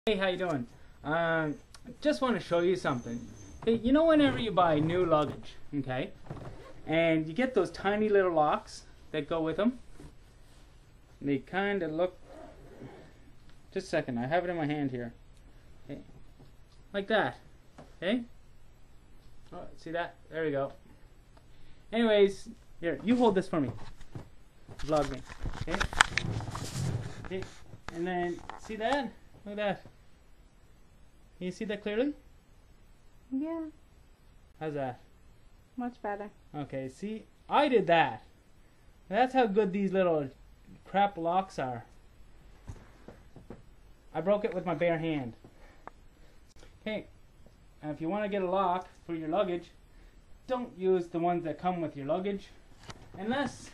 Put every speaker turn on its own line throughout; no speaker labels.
Hey, how you doing? Just want to show you something. Hey, you know whenever you buy new luggage, okay, and you get those tiny little locks that go with them, they kind of look, just a second, I have it in my hand here, okay, like that, okay, oh, see that? There we go. Anyways, here, you hold this for me, vlog me, okay, okay, and then, see that? Look at that. Can you see that clearly?
Yeah.
How's that?
Much better.
Okay, see? I did that. That's how good these little crap locks are. I broke it with my bare hand. Okay, and if you want to get a lock for your luggage, don't use the ones that come with your luggage. Unless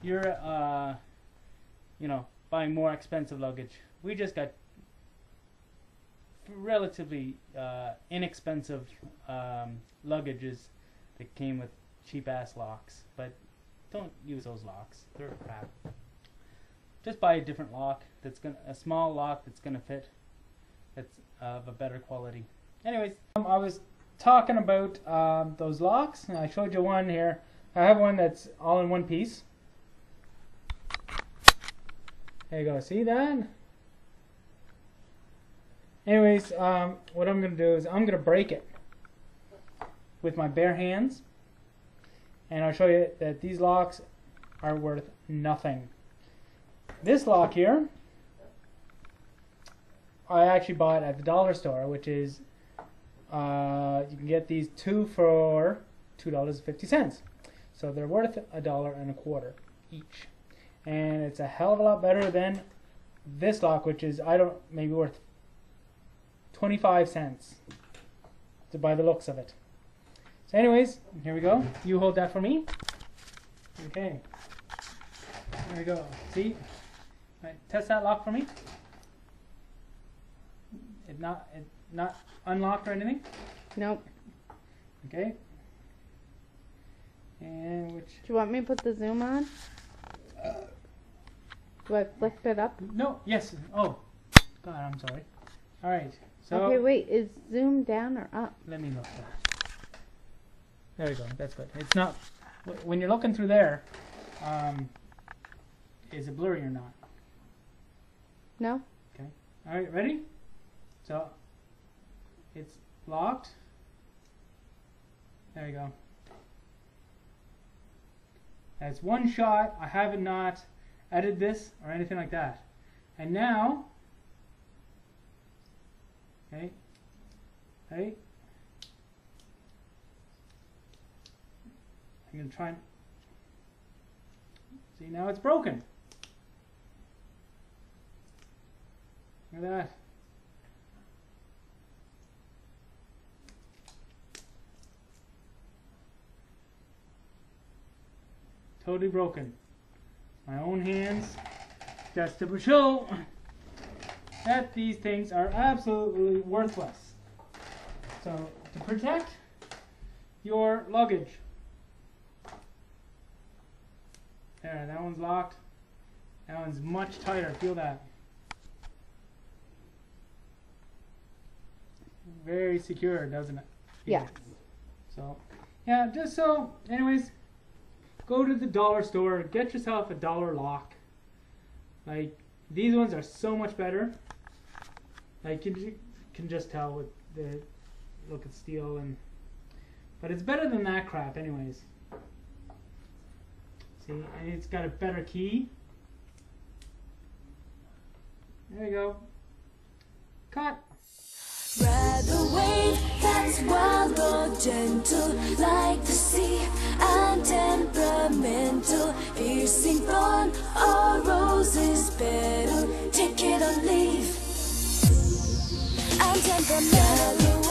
you're, you know, buying more expensive luggage. We just got relatively inexpensive luggages that came with cheap ass locks, but don't use those locks, they're crap. Just buy a different lock a small lock that's gonna fit, that's of a better quality. Anyways, I was talking about those locks, and I showed you one here. I have one that's all in one piece. There you go, see that? Anyways, what I'm going to do is I'm going to break it with my bare hands, and I'll show you that these locks are worth nothing. This lock here, I actually bought at the dollar store, which is, you can get these two for $2.50. So they're worth $1.25 each. And it's a hell of a lot better than this lock, which is, maybe worth 25 cents by the looks of it. So anyways, here we go. You hold that for me. Okay. There we go. See? All right, test that lock for me. It not unlocked or anything?
Nope.
Okay. And which?
Do you want me to put the zoom on? Do I flick it up?
No. Yes. Oh. God, I'm sorry. All right. So,
okay, wait, is zoom down or up?
Let me look at that. There we go, that's good. It's not, when you're looking through there, is it blurry or not?
No.
Okay, alright, ready? So, it's locked. There you go. That's one shot. I have not edited this or anything like that. And now, okay, right? I'm going to try and see, now it's broken. Look at that. Totally broken. My own hands, just to show that these things are absolutely worthless. So, to protect your luggage. There, that one's locked. That one's much tighter. Feel that. Very secure, doesn't it?
Yeah.
So, yeah, just so, anyways, go to the dollar store, get yourself a dollar lock. Like, these ones are so much better. Like, you can just tell with the look at steel, but it's better than that crap anyways. See, and it's got a better key. There you go. Cut.
Ride the wave that's wild or gentle, like the sea, and temperamental, piercing thorn or roses petal, take it or leave. I'm temperamental.